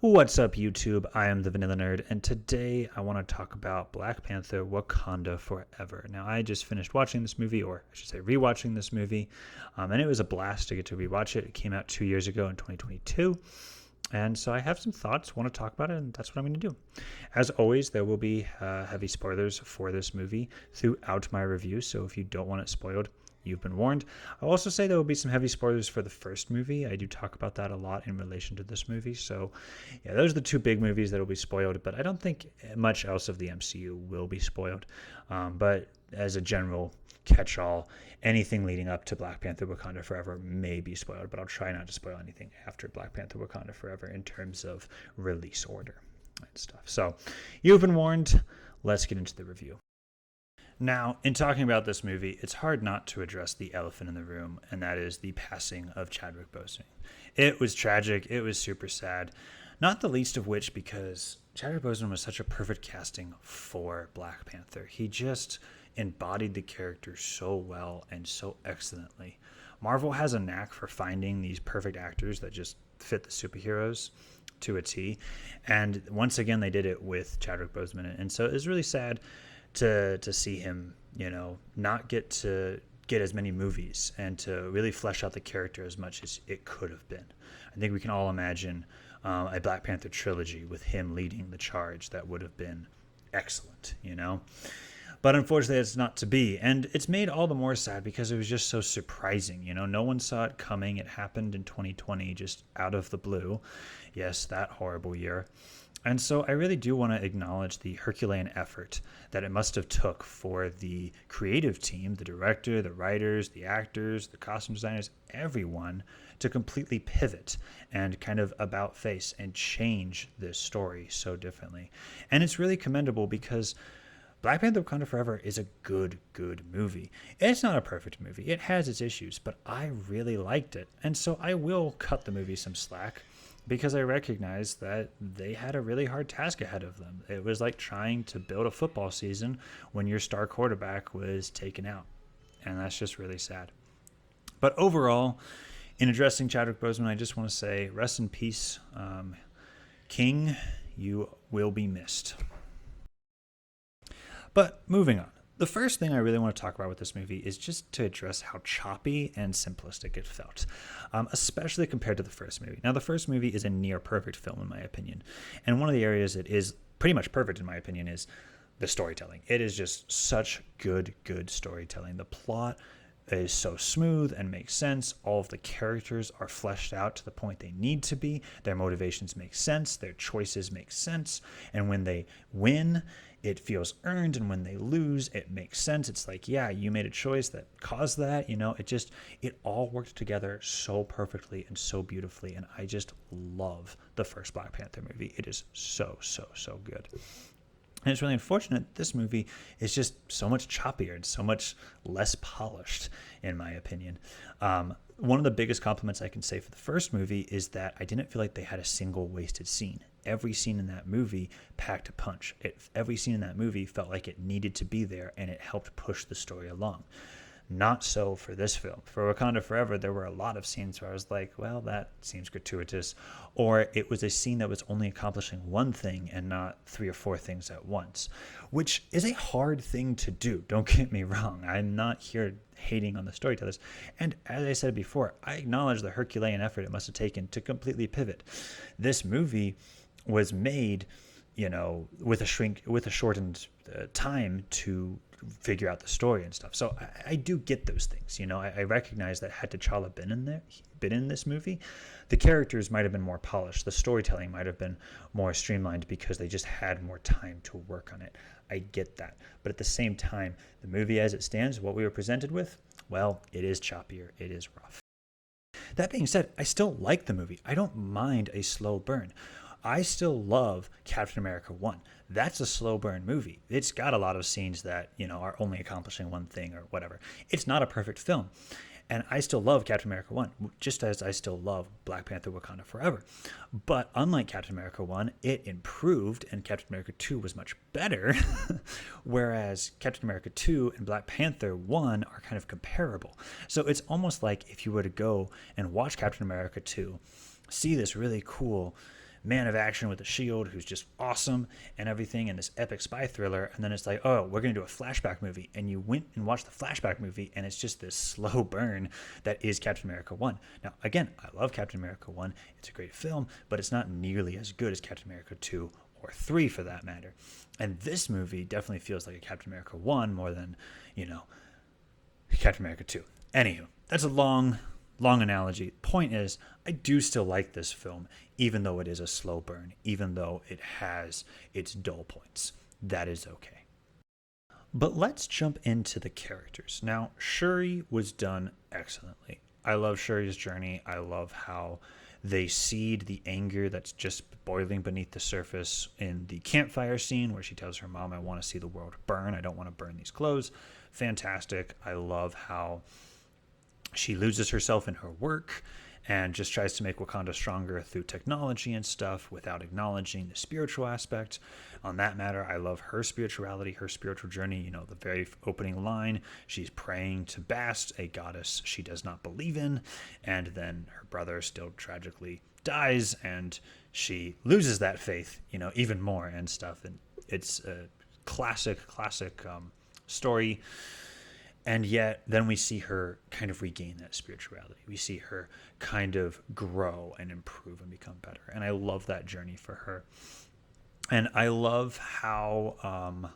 What's up, YouTube? I am the Vanilla Nerd, and today I want to talk about Black Panther Wakanda Forever. Now, I just finished watching this movie, or I should say rewatching this movie, and it was a blast to get to rewatch it. It came out 2 years ago in 2022, and so I have some thoughts, want to talk about it, and that's what I'm going to do. As always, there will be heavy spoilers for this movie throughout my review, so if you don't want it spoiled, you've been warned. I'll also say there will be some heavy spoilers for the first movie. I do talk about that a lot in relation to this movie. So, yeah, those are the two big movies that will be spoiled, but I don't think much else of the MCU will be spoiled. But as a general catch-all, anything leading up to Black Panther Wakanda Forever may be spoiled, but I'll try not to spoil anything after Black Panther Wakanda Forever in terms of release order and stuff. So, you've been warned. Let's get into the review. Now, in talking about this movie, it's hard not to address the elephant in the room, and that is the passing of Chadwick Boseman. It was tragic. It was super sad, not the least of which because Chadwick Boseman was such a perfect casting for Black Panther. He just embodied the character so well and so excellently. Marvel has a knack for finding these perfect actors that just fit the superheroes to a T, and once again, they did it with Chadwick Boseman, and so it was really sad to see him, not get to get as many movies and to really flesh out the character as much as it could have been. I think we can all imagine a Black Panther trilogy with him leading the charge. That would have been excellent, But unfortunately, it's not to be. And it's made all the more sad because it was just so surprising. No one saw it coming. It happened in 2020, just out of the blue. Yes, that horrible year. And so I really do want to acknowledge the Herculean effort that it must have took for the creative team, the director, the writers, the actors, the costume designers, everyone to completely pivot and kind of about face and change this story so differently. And it's really commendable because Black Panther Wakanda Forever is a good movie. It's not a perfect movie. It has its issues, but I really liked it. And so I will cut the movie some slack, because I recognize that they had a really hard task ahead of them. It was like trying to build a football season when your star quarterback was taken out. And that's just really sad. But overall, in addressing Chadwick Boseman, I just want to say, rest in peace. King, you will be missed. But moving on. The first thing I really want to talk about with this movie is just to address how choppy and simplistic it felt, especially compared to the first movie. Now, the first movie is a near perfect film, in my opinion. And one of the areas it is pretty much perfect, in my opinion, is the storytelling. It is just such good storytelling. The plot is so smooth and makes sense. All of the characters are fleshed out to the point they need to be. Their motivations make sense. Their choices make sense. And when they win, it feels earned, and when they lose, it makes sense. It's like, yeah, you made a choice that caused that, it all worked together so perfectly and so beautifully, and I just love the first Black Panther movie. It is so good. And it's really unfortunate this movie is just so much choppier and so much less polished, in my opinion. One of the biggest compliments I can say for the first movie is that I didn't feel like they had a single wasted scene. Every scene in that movie packed a punch. Every scene in that movie felt like it needed to be there, and it helped push the story along. Not so for this film. For Wakanda Forever, there were a lot of scenes where I was like, well, that seems gratuitous. Or it was a scene that was only accomplishing one thing and not 3 or 4 things at once, which is a hard thing to do. Don't get me wrong. I'm not here hating on the storytellers. And as I said before, I acknowledge the Herculean effort it must have taken to completely pivot. This movie was made, with a shortened time to figure out the story and stuff. So I do get those things. I recognize that had T'Challa been in this movie, the characters might have been more polished. The storytelling might have been more streamlined because they just had more time to work on it. I get that. But at the same time, the movie as it stands, what we were presented with, well, it is choppier. It is rough. That being said, I still like the movie. I don't mind a slow burn. I still love Captain America 1. That's a slow burn movie. It's got a lot of scenes that, are only accomplishing one thing or whatever. It's not a perfect film. And I still love Captain America 1, just as I still love Black Panther Wakanda Forever. But unlike Captain America 1, it improved, and Captain America 2 was much better, whereas Captain America 2 and Black Panther 1 are kind of comparable. So it's almost like if you were to go and watch Captain America 2, see this really cool man of action with a shield who's just awesome and everything, and this epic spy thriller. And then it's like, oh, we're going to do a flashback movie. And you went and watched the flashback movie, and it's just this slow burn that is Captain America 1. Now, again, I love Captain America 1. It's a great film, but it's not nearly as good as Captain America 2 or 3 for that matter. And this movie definitely feels like a Captain America 1 more than, Captain America 2. Anywho, that's a long analogy. Point is, I do still like this film, even though it is a slow burn, even though it has its dull points. That is okay. But let's jump into the characters. Now, Shuri was done excellently. I love Shuri's journey. I love how they seed the anger that's just boiling beneath the surface in the campfire scene where she tells her mom, I want to see the world burn. I don't want to burn these clothes. Fantastic. I love how she loses herself in her work and just tries to make Wakanda stronger through technology and stuff without acknowledging the spiritual aspect. On that matter, I love her spirituality, her spiritual journey. The very opening line, she's praying to Bast, a goddess she does not believe in, and then her brother still tragically dies, and she loses that faith, even more and stuff. And it's a classic story. And yet, then we see her kind of regain that spirituality. We see her kind of grow and improve and become better. And I love that journey for her. And I love how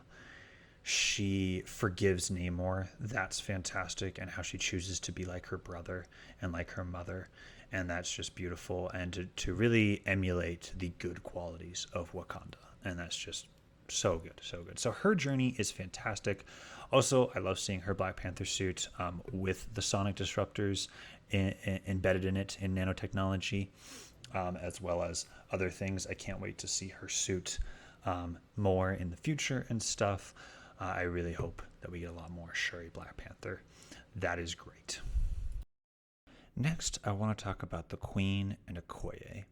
she forgives Namor. That's fantastic. And how she chooses to be like her brother and like her mother. And that's just beautiful. And to really emulate the good qualities of Wakanda. And that's just so good, so good. So her journey is fantastic. Also, I love seeing her Black Panther suit with the sonic disruptors embedded in it in nanotechnology, as well as other things. I can't wait to see her suit more in the future and stuff. I really hope that we get a lot more Shuri Black Panther. That is great. Next, I want to talk about the Queen and Okoye.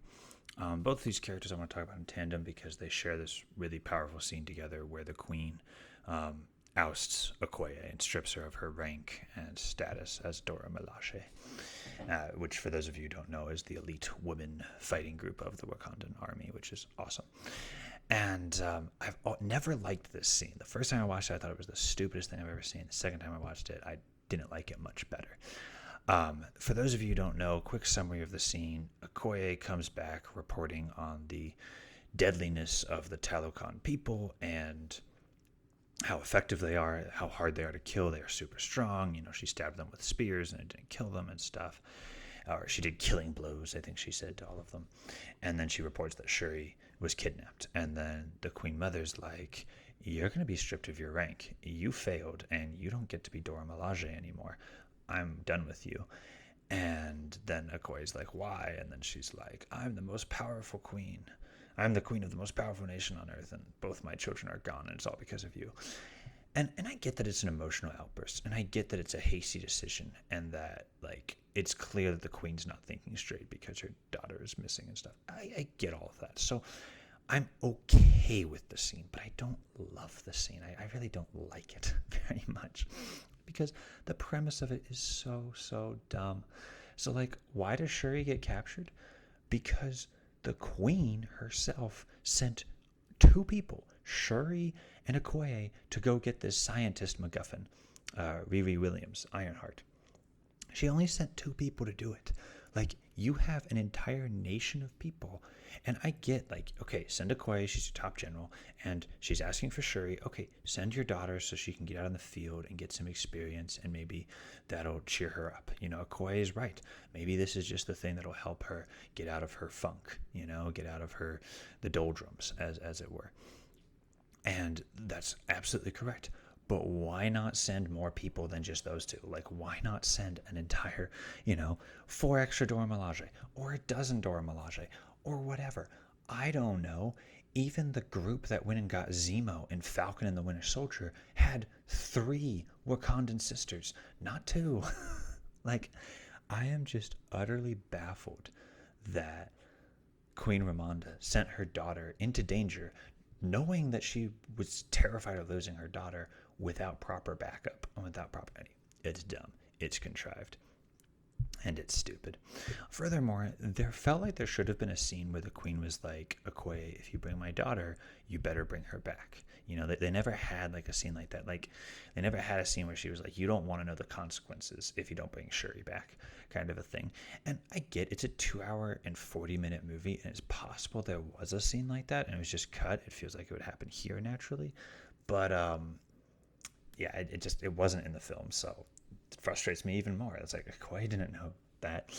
Both of these characters I want to talk about in tandem because they share this really powerful scene together where the Queen ousts Okoye and strips her of her rank and status as Dora Milaje, which, for those of you who don't know, is the elite women fighting group of the Wakandan army, which is awesome. And I've never liked this scene. The first time I watched it, I thought it was the stupidest thing I've ever seen. The second time I watched it, I didn't like it much better. For those of you who don't know, quick summary of the scene. Okoye comes back reporting on the deadliness of the Talokan people and how effective they are, how hard they are to kill. They are super strong. She stabbed them with spears and it didn't kill them and stuff. Or she did killing blows, I think she said to all of them. And then she reports that Shuri was kidnapped. And then the Queen Mother's like, you're going to be stripped of your rank. You failed and you don't get to be Dora Milaje anymore. I'm done with you. And then Okoye's like, why? And then she's like, I'm the most powerful queen. I'm the queen of the most powerful nation on earth, and both my children are gone, and it's all because of you. And I get that it's an emotional outburst, and I get that it's a hasty decision, and that, it's clear that the queen's not thinking straight because her daughter is missing and stuff. I get all of that. So I'm okay with the scene, but I don't love the scene. I really don't like it very much because the premise of it is so dumb. So, why does Shuri get captured? Because the queen herself sent two people, Shuri and Okoye, to go get this scientist MacGuffin, Riri Williams, Ironheart. She only sent two people to do it. You have an entire nation of people. And I get, okay, send Okoye, she's your top general, and she's asking for Shuri. Okay, send your daughter so she can get out in the field and get some experience, and maybe that'll cheer her up. Okoye is right. Maybe this is just the thing that'll help her get out of her funk, get out of the doldrums, as it were. And that's absolutely correct. But why not send more people than just those two? Why not send an entire, 4 extra Dora Milaje, or a dozen Dora Milaje, or whatever? I don't know. Even the group that went and got Zemo in Falcon and the Winter Soldier had 3 Wakandan sisters, not 2. I am just utterly baffled that Queen Ramonda sent her daughter into danger, knowing that she was terrified of losing her daughter, without proper backup and without proper. It's dumb. It's contrived. and it's stupid. Furthermore, there felt like there should have been a scene where the queen was like, Okoye, if you bring my daughter, you better bring her back. You know, they never had like a scene like that. Like, they never had a scene where she was like, you don't want to know the consequences if you don't bring Shuri back, kind of a thing. And I get it's a 2 hour and 40-minute movie, and it's possible there was a scene like that and it was just cut. It feels like it would happen here naturally. But yeah, it wasn't in the film, so it frustrates me even more. It's like, Okoye didn't know that.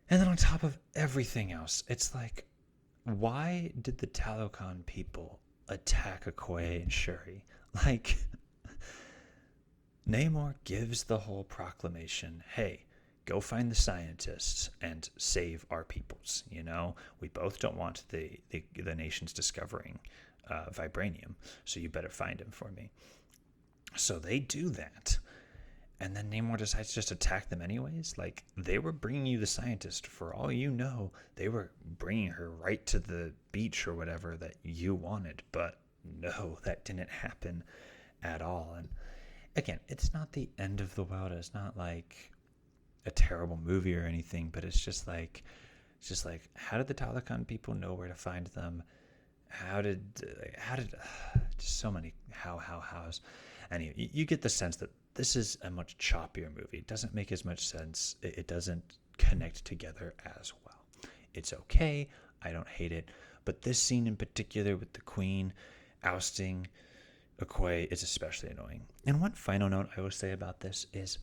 And then on top of everything else, it's like, why did the Talokan people attack Okoye and Shuri? Like, Namor gives the whole proclamation, hey, go find the scientists and save our peoples. You know, we both don't want the nations discovering vibranium, so you better find him for me. So they do that. And then Namor decides to just attack them anyways. Like, they were bringing you the scientist. For all you know, they were bringing her right to the beach or whatever that you wanted. But no, that didn't happen at all. And again, it's not the end of the world. It's not like a terrible movie or anything. But it's just like, how did the Talokan people know where to find them? How did just so many hows. Anyway, you get the sense that this is a much choppier movie. It doesn't make as much sense. It doesn't connect together as well. It's okay. I don't hate it. But this scene in particular with the queen ousting Okoye is especially annoying. And one final note I will say about this is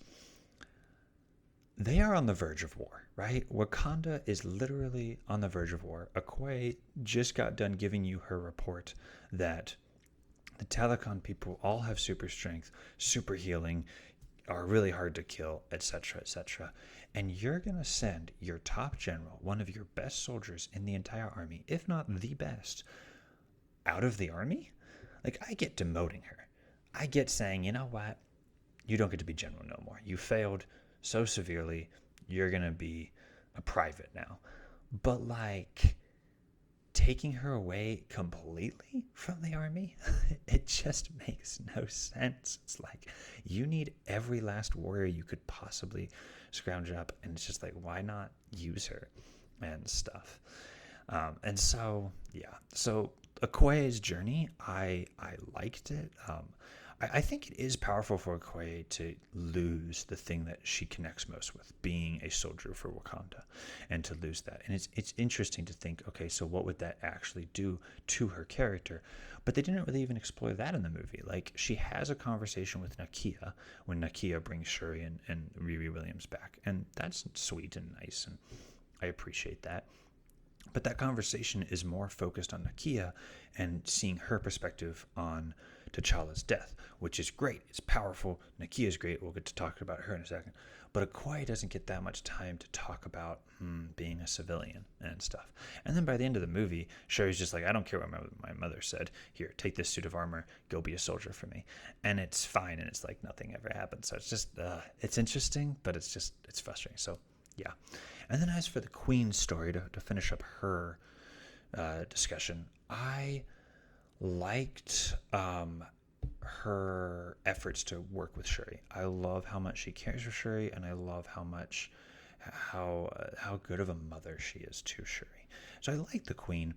they are on the verge of war, right? Wakanda is literally on the verge of war. Okoye just got done giving you her report that the Talokan people all have super strength, super healing, are really hard to kill, etc., etc. And you're going to send your top general, one of your best soldiers in the entire army, if not the best, out of the army? Like, I get demoting her. I get saying, you know what? You don't get to be general no more. You failed so severely. You're going to be a private now. But, like, taking her away completely from the army, it just makes no sense. It's like, you need every last warrior you could possibly scrounge up, and it's just like, why not use her and stuff? And so, yeah. So Okoye's journey, I liked it. I think it is powerful for Okoye to lose the thing that she connects most with, being a soldier for Wakanda, and to lose that. And it's interesting to think, okay, so what would that actually do to her character? But they didn't really even explore that in the movie. Like, she has a conversation with Nakia when Nakia brings Shuri and Riri Williams back. And that's sweet and nice, and I appreciate that. But that conversation is more focused on Nakia and seeing her perspective on T'Challa's death, which is great. It's powerful. Nakia is great. We'll get to talk about her in a second. But Okoye doesn't get that much time to talk about being a civilian and stuff. And then by the end of the movie, Shuri's just like, I don't care what my mother said. Here, take this suit of armor. Go be a soldier for me. And it's fine. And it's like nothing ever happened. So it's just, it's interesting, but it's frustrating. So, yeah. And then as for the Queen's story, to finish up her discussion, I liked her efforts to work with Shuri. I love how much she cares for Shuri, and I love how good of a mother she is to Shuri. So I like the Queen,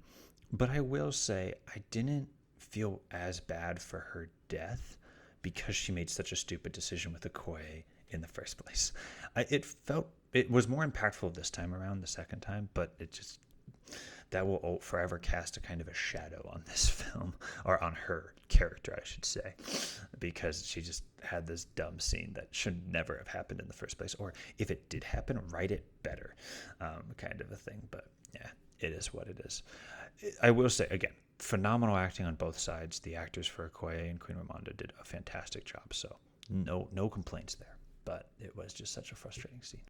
but I will say I didn't feel as bad for her death because she made such a stupid decision with Okoye in the first place. It was more impactful this time around, the second time, but that will forever cast a kind of a shadow on this film, or on her character, I should say, because she just had this dumb scene that should never have happened in the first place, or if it did happen, write it better, kind of a thing. But yeah, it is what it is. I will say, again, phenomenal acting on both sides. The actors for Okoye and Queen Ramonda did a fantastic job, so no complaints there, but it was just such a frustrating scene.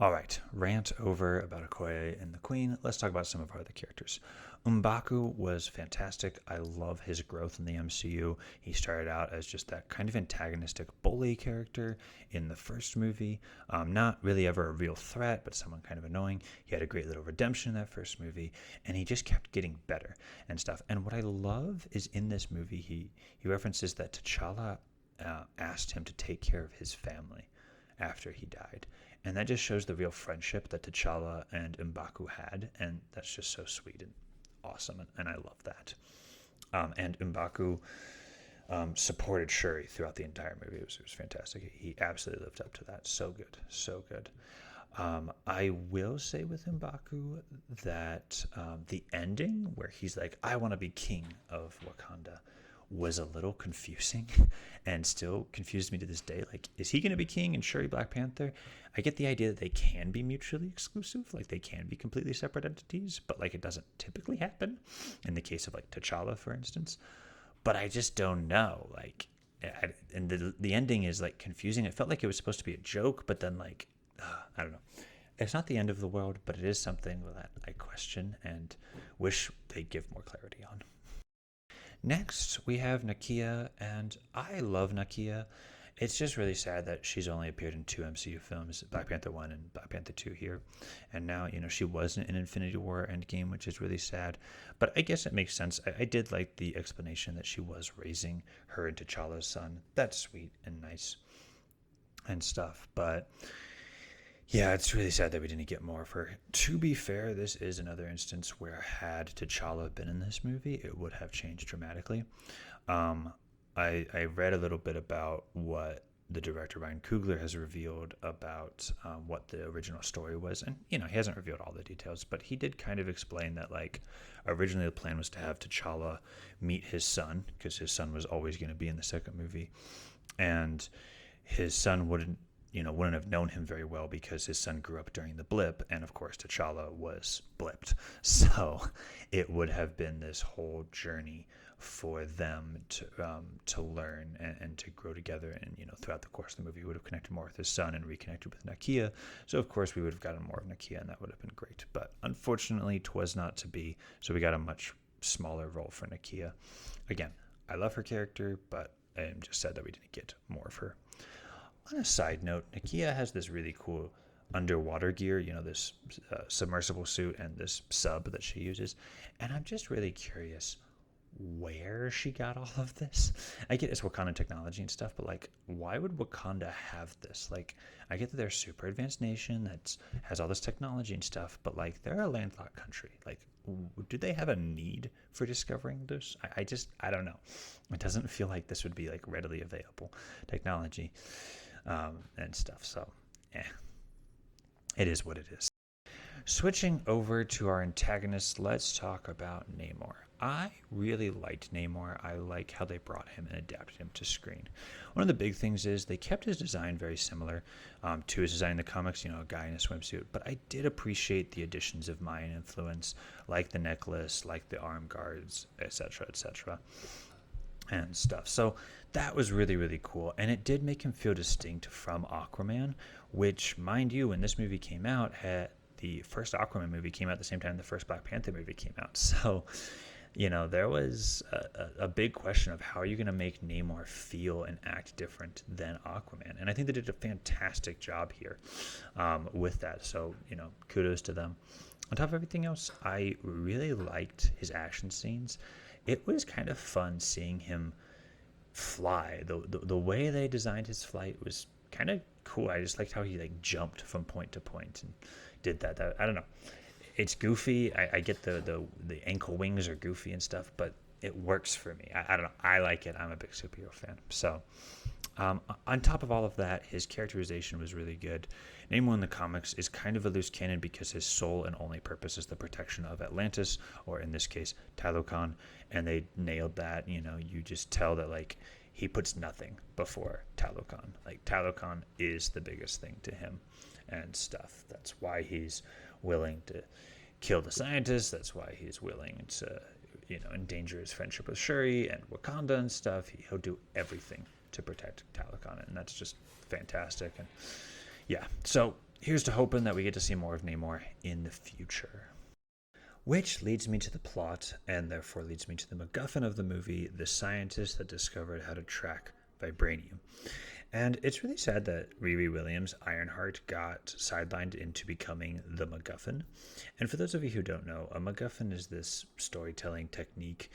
All right, rant over about Okoye and the Queen. Let's talk about some of our other characters. M'Baku was fantastic. I love his growth in the MCU. He started out as just that kind of antagonistic bully character in the first movie. Not really ever a real threat, but someone kind of annoying. He had a great little redemption in that first movie, and he just kept getting better and stuff. And what I love is in this movie, he references that T'Challa asked him to take care of his family after he died. And that just shows the real friendship that T'Challa and M'Baku had, and that's just so sweet and awesome, and I love that. And M'Baku supported Shuri throughout the entire movie. It was fantastic. He absolutely lived up to that. So good, so good. I will say with M'Baku that the ending where he's like, "I want to be king of Wakanda," was a little confusing and still confused me to this day. Like, is he going to be king and Shuri Black Panther? I get the idea that they can be mutually exclusive, like they can be completely separate entities, but like it doesn't typically happen in the case of like T'Challa, for instance. But I just don't know. Like, and the ending is like confusing. It felt like it was supposed to be a joke, but then like, I don't know. It's not the end of the world, but it is something that I question and wish they'd give more clarity on. Next, we have Nakia, and I love Nakia. It's just really sad that she's only appeared in two MCU films, Black Panther 1 and Black Panther 2 here. And now, she wasn't in Infinity War Endgame, which is really sad. But I guess it makes sense. I did like the explanation that she was raising her and T'Challa's son. That's sweet and nice and stuff. But yeah, it's really sad that we didn't get more of her. To be fair, this is another instance where had T'Challa been in this movie, it would have changed dramatically. Um, I read a little bit about what the director Ryan Coogler has revealed about what the original story was, and he hasn't revealed all the details, but he did kind of explain that like originally the plan was to have T'Challa meet his son because his son was always going to be in the second movie, and his son wouldn't have known him very well because his son grew up during the blip, and of course T'Challa was blipped. So it would have been this whole journey for them to learn and to grow together, and throughout the course of the movie, he would have connected more with his son and reconnected with Nakia. So of course we would have gotten more of Nakia, and that would have been great. But unfortunately, 'twas not to be. So we got a much smaller role for Nakia. Again, I love her character, but I am just sad that we didn't get more of her. On a side note, Nakia has this really cool underwater gear, this submersible suit and this sub that she uses. And I'm just really curious where she got all of this. I get it's Wakanda technology and stuff, but like, why would Wakanda have this? Like, I get that they're a super advanced nation that has all this technology and stuff, but like, they're a landlocked country. Like, do they have a need for discovering this? I don't know. It doesn't feel like this would be like readily available technology and stuff. So, it is what it is. Switching over to our antagonists, let's talk about Namor. I really liked Namor. I like how they brought him and adapted him to screen. One of the big things is they kept his design very similar to his design in the comics, a guy in a swimsuit. But I did appreciate the additions of Mayan influence, like the necklace, like the arm guards, etc., and stuff. So that was really, really cool. And it did make him feel distinct from Aquaman, which, mind you, when this movie came out, the first Aquaman movie came out at the same time the first Black Panther movie came out. So, there was a big question of how are you going to make Namor feel and act different than Aquaman. And I think they did a fantastic job here with that. So, kudos to them. On top of everything else, I really liked his action scenes. It was kind of fun seeing him fly. The way they designed his flight was kind of cool. I just liked how he like jumped from point to point and did that. I don't know. It's goofy. I get the ankle wings are goofy and stuff, but it works for me. I don't know. I like it. I'm a big superhero fan. So on top of all of that, his characterization was really good. Namor in the comics is kind of a loose cannon because his sole and only purpose is the protection of Atlantis, or in this case, Talokan, and they nailed that. You just tell that like he puts nothing before Talokan. Like Talokan is the biggest thing to him and stuff. That's why he's willing to kill the scientists. That's why he's willing to, endanger his friendship with Shuri and Wakanda and stuff. He'll do everything to protect Talokan, and that's just fantastic. And yeah, so here's to hoping that we get to see more of Namor in the future. Which leads me to the plot, and therefore leads me to the MacGuffin of the movie, the scientist that discovered how to track vibranium. And it's really sad that Riri Williams, Ironheart, got sidelined into becoming the MacGuffin. And for those of you who don't know, a MacGuffin is this storytelling technique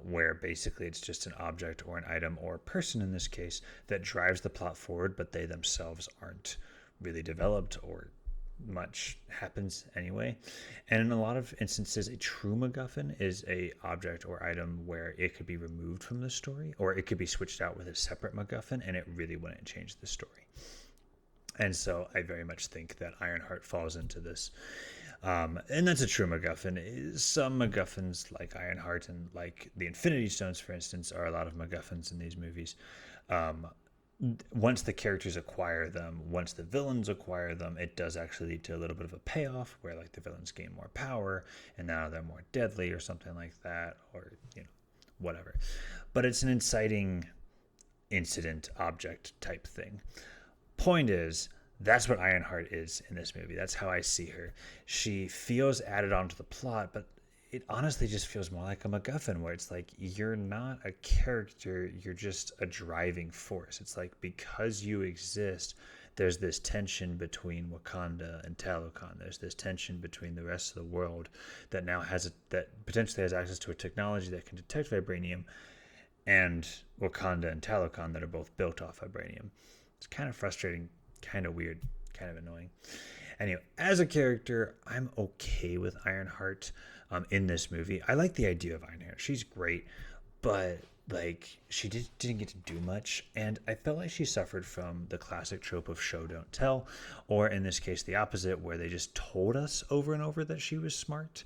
where basically it's just an object or an item or a person in this case that drives the plot forward, but they themselves aren't really developed or much happens anyway. And in a lot of instances, a true MacGuffin is a object or item where it could be removed from the story, or it could be switched out with a separate MacGuffin, and it really wouldn't change the story. And so I very much think that Ironheart falls into this. And that's a true MacGuffin. Some MacGuffins, like Ironheart and like the Infinity Stones, for instance, are a lot of MacGuffins in these movies. Um, Once the characters acquire them, once the villains acquire them, it does actually lead to a little bit of a payoff where like the villains gain more power and now they're more deadly or something like that, or whatever. But it's an inciting incident object type thing. Point is, that's what Ironheart is in this movie. That's how I see her. She feels added onto the plot, but it honestly just feels more like a MacGuffin, where it's like you're not a character, you're just a driving force. It's like because you exist, there's this tension between Wakanda and Talokan. There's this tension between the rest of the world that now that potentially has access to a technology that can detect vibranium, and Wakanda and Talokan that are both built off vibranium. It's kind of frustrating, kind of weird, kind of annoying. Anyway, as a character, I'm okay with Ironheart in this movie. I like the idea of Ironheart. She's great, but like she didn't get to do much, and I felt like she suffered from the classic trope of show don't tell, or in this case the opposite, where they just told us over and over that she was smart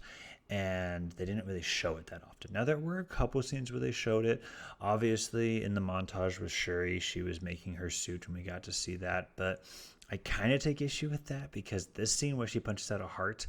and they didn't really show it that often. Now there were a couple scenes where they showed it. Obviously in the montage with Shuri, she was making her suit and we got to see that, but I kind of take issue with that because this scene where she punches out a heart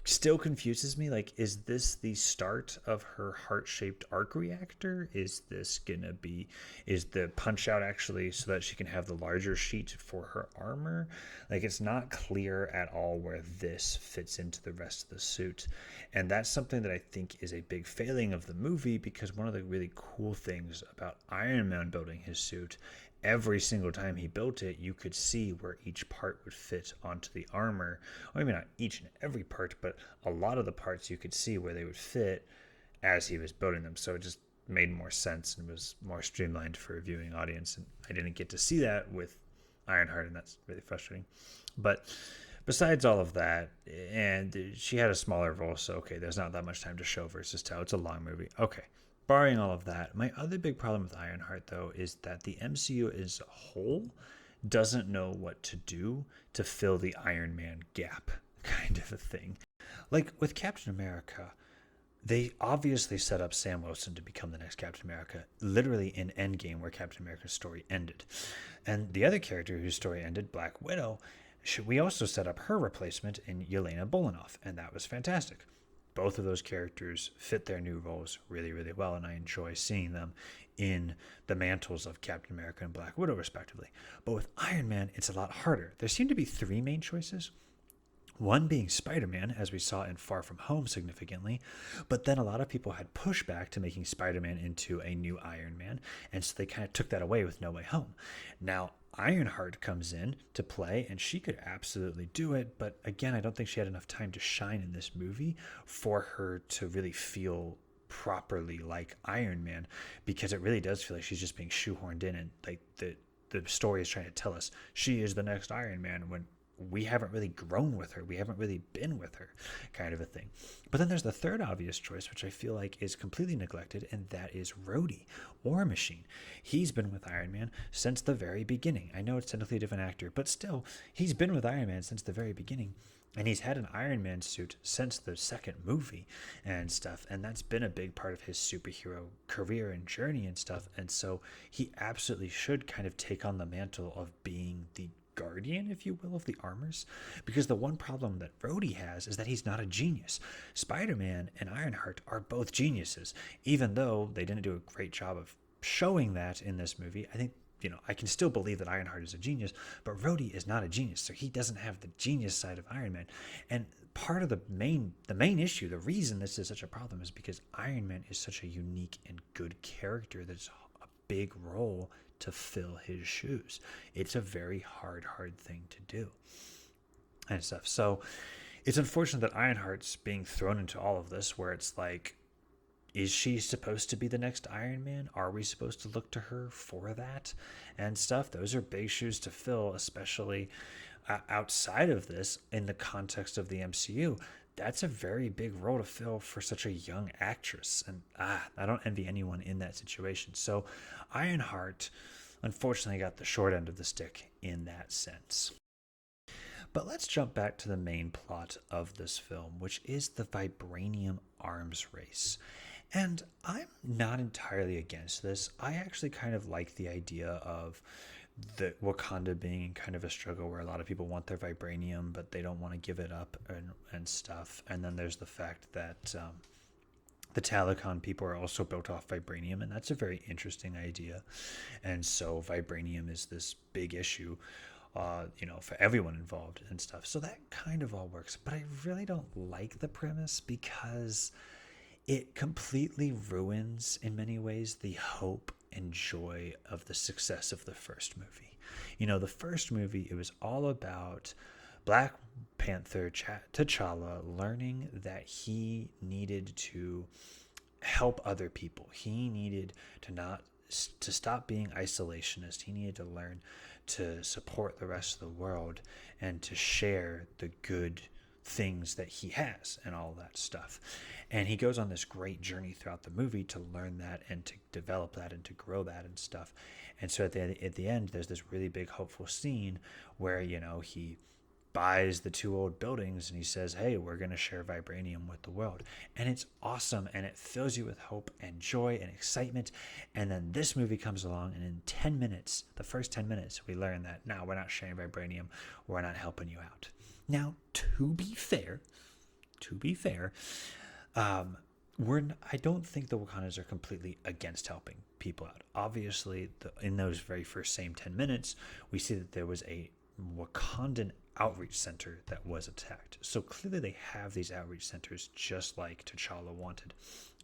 still confuses me. Like, is this the start of her heart-shaped arc reactor? Is the punch out actually so that she can have the larger sheet for her armor? Like, it's not clear at all where this fits into the rest of the suit. And that's something that I think is a big failing of the movie, because one of the really cool things about Iron Man building his suit, every single time he built it, you could see where each part would fit onto the armor. Or maybe not each and every part, but a lot of the parts you could see where they would fit as he was building them. So it just made more sense and was more streamlined for a viewing audience. And I didn't get to see that with Ironheart, and that's really frustrating. But besides all of that, and she had a smaller role, so okay, there's not that much time to show versus tell. It's a long movie. Okay. Barring all of that, my other big problem with Ironheart, though, is that the MCU as a whole doesn't know what to do to fill the Iron Man gap, kind of a thing. Like with Captain America, they obviously set up Sam Wilson to become the next Captain America, literally in Endgame, where Captain America's story ended. And the other character whose story ended, Black Widow, we also set up her replacement in Yelena Bolinoff, and that was fantastic. Both of those characters fit their new roles really, really well, and I enjoy seeing them in the mantles of Captain America and Black Widow, respectively. But with Iron Man, it's a lot harder. There seem to be three main choices. One being Spider-Man, as we saw in Far From Home significantly, but then a lot of people had pushback to making Spider-Man into a new Iron Man, and so they kind of took that away with No Way Home. Now, Ironheart comes in to play, and she could absolutely do it, but again, I don't think she had enough time to shine in this movie for her to really feel properly like Iron Man, because it really does feel like she's just being shoehorned in, and like the story is trying to tell us she is the next Iron Man when we haven't really grown with her. We haven't really been with her, kind of a thing. But then there's the third obvious choice, which I feel like is completely neglected, and that is Rhodey, War Machine. He's been with Iron Man since the very beginning. I know it's technically a different actor, but still, he's been with Iron Man since the very beginning. And he's had an Iron Man suit since the second movie and stuff. And that's been a big part of his superhero career and journey and stuff. And so he absolutely should kind of take on the mantle of being the guardian, if you will, of the armors, because the one problem that Rhodey has is that he's not a genius. Spider-Man and Ironheart are both geniuses, even though they didn't do a great job of showing that in this movie. I think, I can still believe that Ironheart is a genius, but Rhodey is not a genius, so he doesn't have the genius side of Iron Man. And part of the main issue, the reason this is such a problem, is because Iron Man is such a unique and good character that's a big role to fill his shoes. It's a very hard thing to do and stuff. So it's unfortunate that Ironheart's being thrown into all of this, where it's like is she supposed to be the next Iron Man? Are we supposed to look to her for that and stuff? Those are big shoes to fill, especially outside of this in the context of the MCU. That's a very big role to fill for such a young actress. And I don't envy anyone in that situation. So Ironheart unfortunately got the short end of the stick in that sense. But let's jump back to the main plot of this film, which is the vibranium arms race. And I'm not entirely against this. I actually kind of like the idea of the Wakanda being kind of a struggle where a lot of people want their vibranium, but they don't want to give it up and stuff. And then there's the fact that the Talokan people are also built off vibranium, and that's a very interesting idea. And so vibranium is this big issue, for everyone involved and stuff. So that kind of all works. But I really don't like the premise because it completely ruins, in many ways, the hope and joy of the success of the first movie. The first movie, it was all about Black Panther T'Challa learning that he needed to help other people. He needed to stop being isolationist. He needed to learn to support the rest of the world and to share the good things that he has and all that stuff. And he goes on this great journey throughout the movie to learn that and to develop that and to grow that and stuff. And so at the end, there's this really big hopeful scene where, he buys the two old buildings and he says, hey, we're going to share vibranium with the world. And it's awesome, and it fills you with hope and joy and excitement. And then this movie comes along, and in 10 minutes, the first 10 minutes, we learn that, no, we're not sharing vibranium, we're not helping you out. Now, to be fair, I don't think the Wakandans are completely against helping people out. Obviously, in those very first same 10 minutes, we see that there was a Wakandan outreach center that was attacked. So clearly they have these outreach centers just like T'Challa wanted.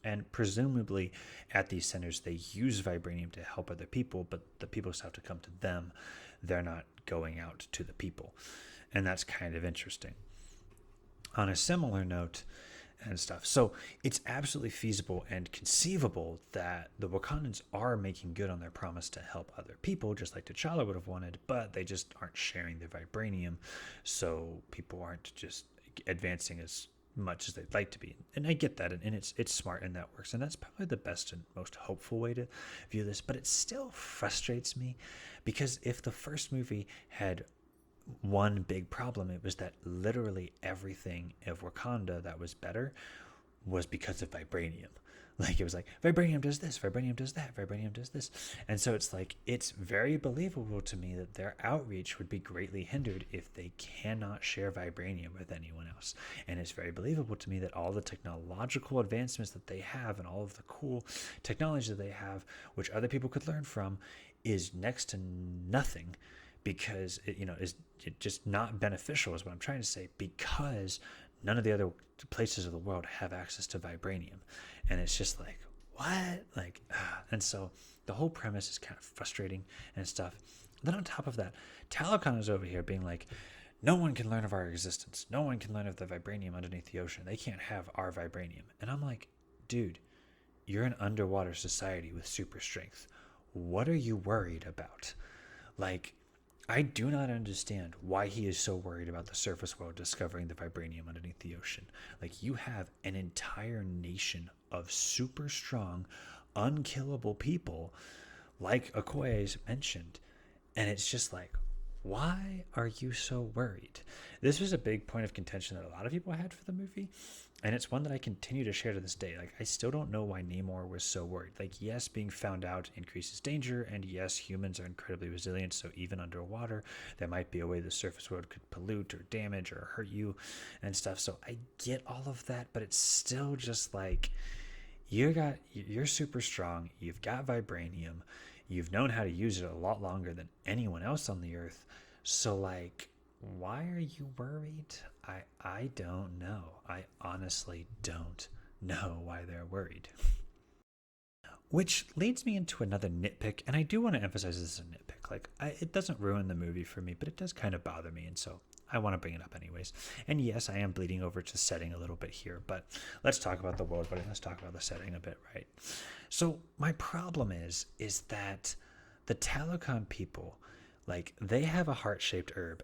And presumably at these centers, they use vibranium to help other people, but the people still have to come to them. They're not going out to the people. And that's kind of interesting. On a similar note, and stuff. So it's absolutely feasible and conceivable that the Wakandans are making good on their promise to help other people, just like T'Challa would have wanted, but they just aren't sharing their vibranium, so people aren't just advancing as much as they'd like to be. And I get that, and it's smart and that works, and that's probably the best and most hopeful way to view this, but it still frustrates me because if the first movie had one big problem, it was that literally everything of Wakanda that was better was because of vibranium. Like, it was like, vibranium does this, vibranium does that, vibranium does this. And so it's like, it's very believable to me that their outreach would be greatly hindered if they cannot share vibranium with anyone else. And it's very believable to me that all the technological advancements that they have and all of the cool technology that they have, which other people could learn from, is next to nothing because it, is just not beneficial is what I'm trying to say, because none of the other places of the world have access to vibranium. And it's just like, what? And so the whole premise is kind of frustrating and stuff. Then on top of that, Talokan is over here being like, no one can learn of our existence. No one can learn of the vibranium underneath the ocean. They can't have our vibranium. And I'm like, dude, you're an underwater society with super strength. What are you worried about? I do not understand why he is so worried about the surface world discovering the vibranium underneath the ocean. You have an entire nation of super strong, unkillable people, like Okoye mentioned. And it's just like, why are you so worried? This was a big point of contention that a lot of people had for the movie. And it's one that I continue to share to this day. I still don't know why Namor was so worried. Yes, being found out increases danger, and yes, humans are incredibly resilient, so even underwater, there might be a way the surface world could pollute or damage or hurt you and stuff. So I get all of that, but it's still just like, you're super strong, you've got vibranium, you've known how to use it a lot longer than anyone else on the earth. So why are you worried? I don't know. I honestly don't know why they're worried. Which leads me into another nitpick, and I do want to emphasize this is a nitpick. It doesn't ruin the movie for me, but it does kind of bother me, and so I want to bring it up anyways. And yes, I am bleeding over to setting a little bit here, but let's talk about the world building. Let's talk about the setting a bit, right? So my problem is that the Talokan people, like, they have a heart-shaped herb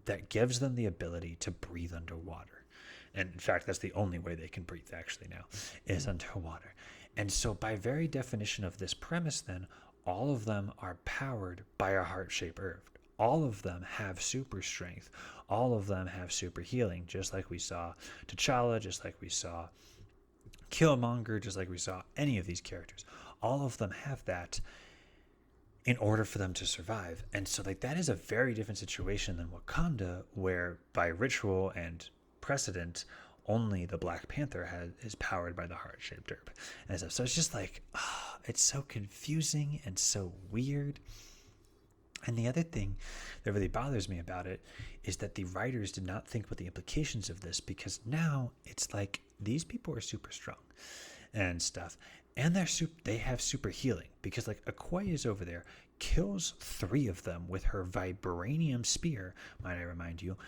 that gives them the ability to breathe underwater. And in fact, that's the only way they can breathe actually now, is underwater. And so by very definition of this premise, then, all of them are powered by a heart-shaped herb. All of them have super strength. All of them have super healing, just like we saw T'Challa, just like we saw Killmonger, just like we saw any of these characters. All of them have that in order for them to survive. And so, like, that is a very different situation than Wakanda, where by ritual and precedent, only the Black Panther is powered by the heart-shaped herb. And so it's just like, it's so confusing and so weird. And the other thing that really bothers me about it is that the writers did not think about the implications of this, because now it's like these people are super strong and stuff, and they have super healing, because like Okoye is over there, kills 3 of them with her vibranium spear, might I remind you,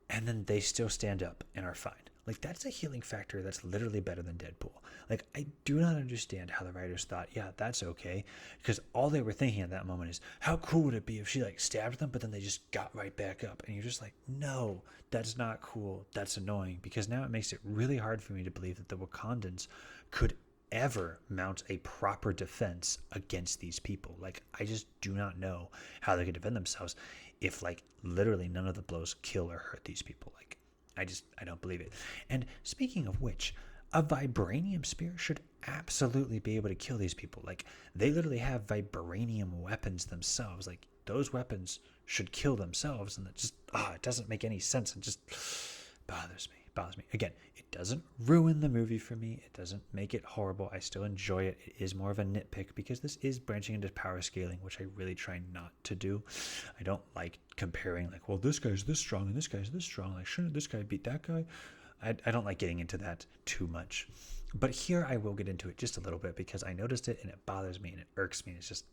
and then they still stand up and are fine. Like, that's a healing factor that's literally better than Deadpool. Like, I do not understand how the writers thought, yeah, that's okay. Because all they were thinking at that moment is, how cool would it be if she, like, stabbed them, but then they just got right back up? And you're just like, no, that's not cool. That's annoying. Because now it makes it really hard for me to believe that the Wakandans could ever mount a proper defense against these people. Like, I just do not know how they could defend themselves if, like, literally none of the blows kill or hurt these people. Like, I don't believe it. And speaking of which, a vibranium spear should absolutely be able to kill these people. Like, they literally have vibranium weapons themselves. Like, those weapons should kill themselves, and it just, it doesn't make any sense. It just bothers me. Again, it doesn't ruin the movie for me. It doesn't make it horrible. I still enjoy it. It is more of a nitpick, because this is branching into power scaling, which I really try not to do. I don't like comparing, like, well, this guy's this strong and this guy's this strong. Like, shouldn't this guy beat that guy? I don't like getting into that too much. But here I will get into it just a little bit, because I noticed it and it bothers me and it irks me. And it's just,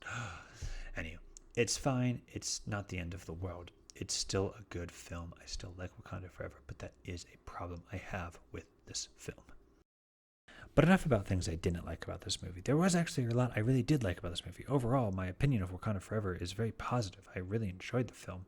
anyway, it's fine. It's not the end of the world. It's still a good film. I still like Wakanda Forever, but that is a problem I have with this film. But enough about things I didn't like about this movie. There was actually a lot I really did like about this movie. Overall, my opinion of Wakanda Forever is very positive. I really enjoyed the film.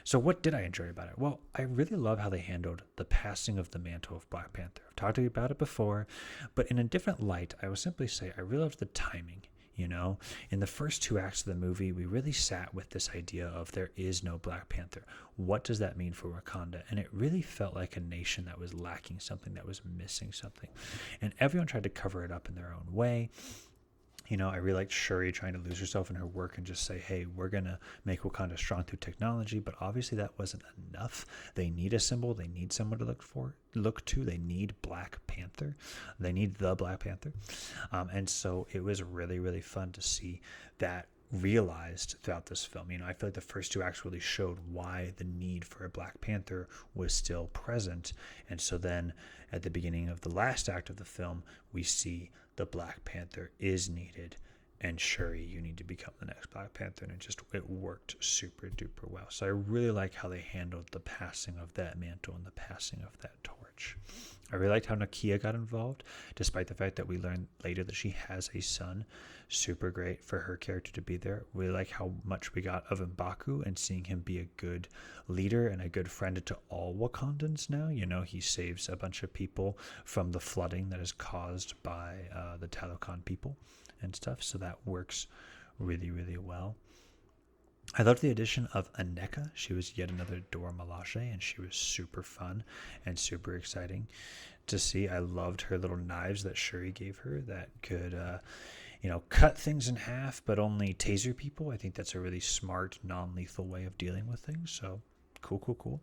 So what did I enjoy about it? Well, I really love how they handled the passing of the mantle of Black Panther. I've talked to you about it before, but in a different light, I will simply say I really loved the timing. You know, in the first 2 acts of the movie, we really sat with this idea of there is no Black Panther. What does that mean for Wakanda? And it really felt like a nation that was lacking something, that was missing something. And everyone tried to cover it up in their own way. You know, I really liked Shuri trying to lose herself in her work and just say, hey, we're going to make Wakanda strong through technology. But obviously that wasn't enough. They need a symbol. They need someone to look to. They need Black Panther. They need the Black Panther. And so it was really, really fun to see that realized throughout this film. You know, I feel like the first 2 acts really showed why the need for a Black Panther was still present. And so then at the beginning of the last act of the film, we see the Black Panther is needed, and Shuri, you need to become the next Black Panther. And it worked super duper well. So I really like how they handled the passing of that mantle and the passing of that torch. I really liked how Nakia got involved, despite the fact that we learned later that she has a son. Super great for her character to be there. Really like how much we got of M'Baku and seeing him be a good leader and a good friend to all Wakandans now. You know, he saves a bunch of people from the flooding that is caused by the Talokan people and stuff. So that works really, really well. I loved the addition of Aneka. She was yet another Dora Milaje, and she was super fun and super exciting to see. I loved her little knives that Shuri gave her that could, cut things in half, but only taser people. I think that's a really smart, non-lethal way of dealing with things. So cool.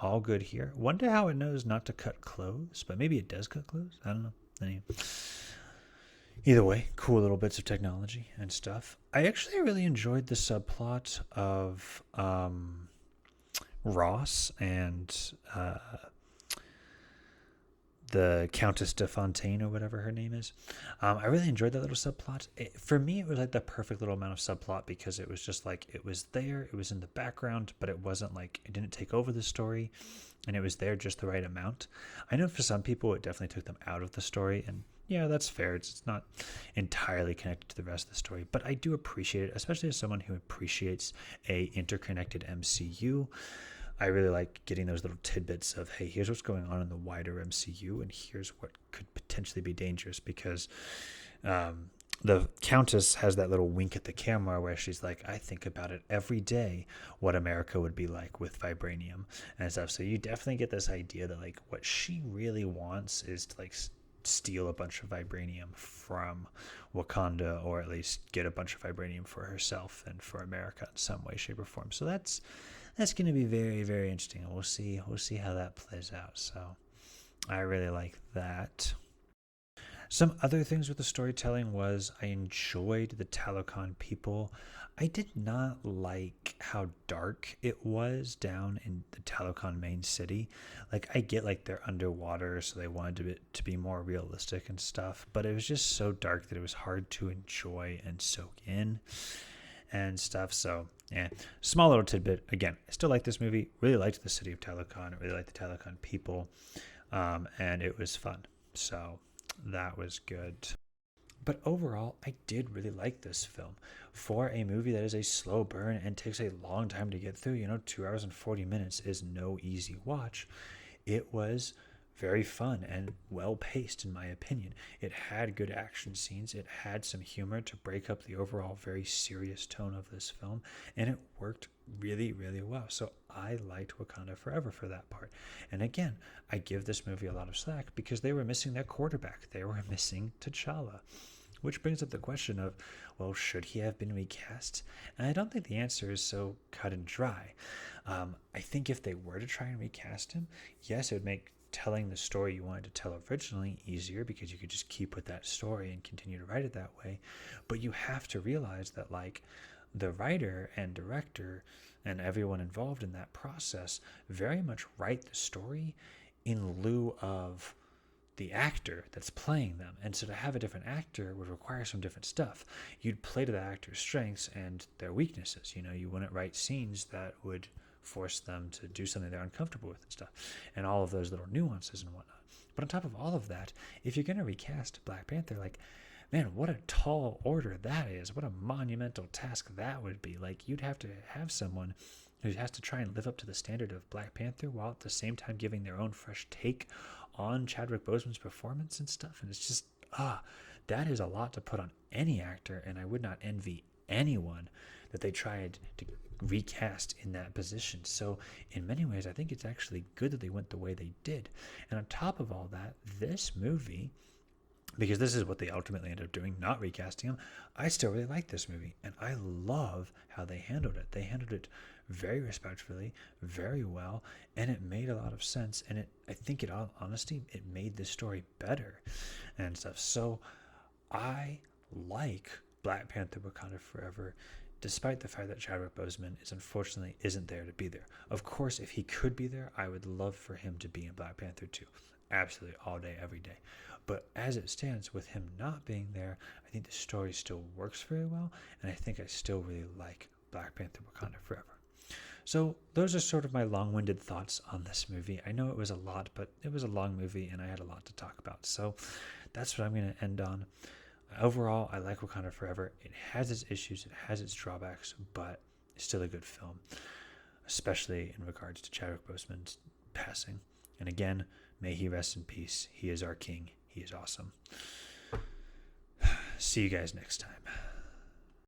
All good here. Wonder how it knows not to cut clothes, but maybe it does cut clothes. I don't know. Anyway. Either way, cool little bits of technology and stuff. I actually really enjoyed the subplot of Ross and the Countess de Fontaine or whatever her name is. I really enjoyed that little subplot. For me, it was like the perfect little amount of subplot because it was just like it was there, it was in the background, but it wasn't like it didn't take over the story, and it was there just the right amount. I know for some people it definitely took them out of the story, and yeah, that's fair. It's not entirely connected to the rest of the story, but I do appreciate it, especially as someone who appreciates a interconnected MCU. I really like getting those little tidbits of, hey, here's what's going on in the wider MCU, and here's what could potentially be dangerous, because the Countess has that little wink at the camera where she's like, I think about it every day, what America would be like with vibranium and stuff. So you definitely get this idea that like what she really wants is to like steal a bunch of vibranium from Wakanda, or at least get a bunch of vibranium for herself and for America in some way, shape, or form. So that's going to be very, very interesting. We'll see how that plays out. So I really like that. Some other things with the storytelling was I enjoyed the Talokan people. I did not like how dark it was down in the Talokan main city. Like, I get like they're underwater, so they wanted it to be more realistic and stuff, but it was just so dark that it was hard to enjoy and soak in and stuff. So yeah, small little tidbit. Again, I still like this movie. Really liked the city of Talokan. I really liked the Talokan people, and it was fun. So that was good. But overall, I did really like this film. For a movie that is a slow burn and takes a long time to get through, 2 hours and 40 minutes is no easy watch. It was very fun and well paced, in my opinion. It had good action scenes. It had some humor to break up the overall very serious tone of this film, and it worked really, really well. So I liked Wakanda Forever for that part. And again, I give this movie a lot of slack because they were missing their quarterback. They were missing T'Challa. Which brings up the question of, well, should he have been recast? And I don't think the answer is so cut and dry. I think if they were to try and recast him, yes, it would make telling the story you wanted to tell originally easier, because you could just keep with that story and continue to write it that way. But you have to realize that, like, the writer and director and everyone involved in that process very much write the story in lieu of the actor that's playing them. And so to have a different actor would require some different stuff. You'd play to the actor's strengths and their weaknesses. You wouldn't write scenes that would force them to do something they're uncomfortable with and stuff, and all of those little nuances and whatnot. But on top of all of that, if you're going to recast Black Panther, like, man, what a tall order that is. What a monumental task that would be. Like, you'd have to have someone who has to try and live up to the standard of Black Panther while at the same time giving their own fresh take on Chadwick Boseman's performance and stuff. And it's just, that is a lot to put on any actor, and I would not envy anyone that they tried to recast in that position. So in many ways, I think it's actually good that they went the way they did. And on top of all that, this movie, because this is what they ultimately ended up doing, not recasting him, I still really like this movie, and I love how they handled it. They handled it very respectfully, very well, and it made a lot of sense. And I think in all honesty, it made this story better and stuff. So I like Black Panther Wakanda Forever, despite the fact that Chadwick Boseman unfortunately isn't there to be there. Of course, if he could be there, I would love for him to be in Black Panther 2. Absolutely, all day, every day. But as it stands, with him not being there, I think the story still works very well, and I think I still really like Black Panther Wakanda Forever. So those are sort of my long-winded thoughts on this movie. I know it was a lot, but it was a long movie, and I had a lot to talk about. So that's what I'm going to end on. Overall, I like Wakanda Forever. It has its issues, it has its drawbacks, but it's still a good film, especially in regards to Chadwick Boseman's passing. And again, may he rest in peace. He is our king. He is awesome. See you guys next time.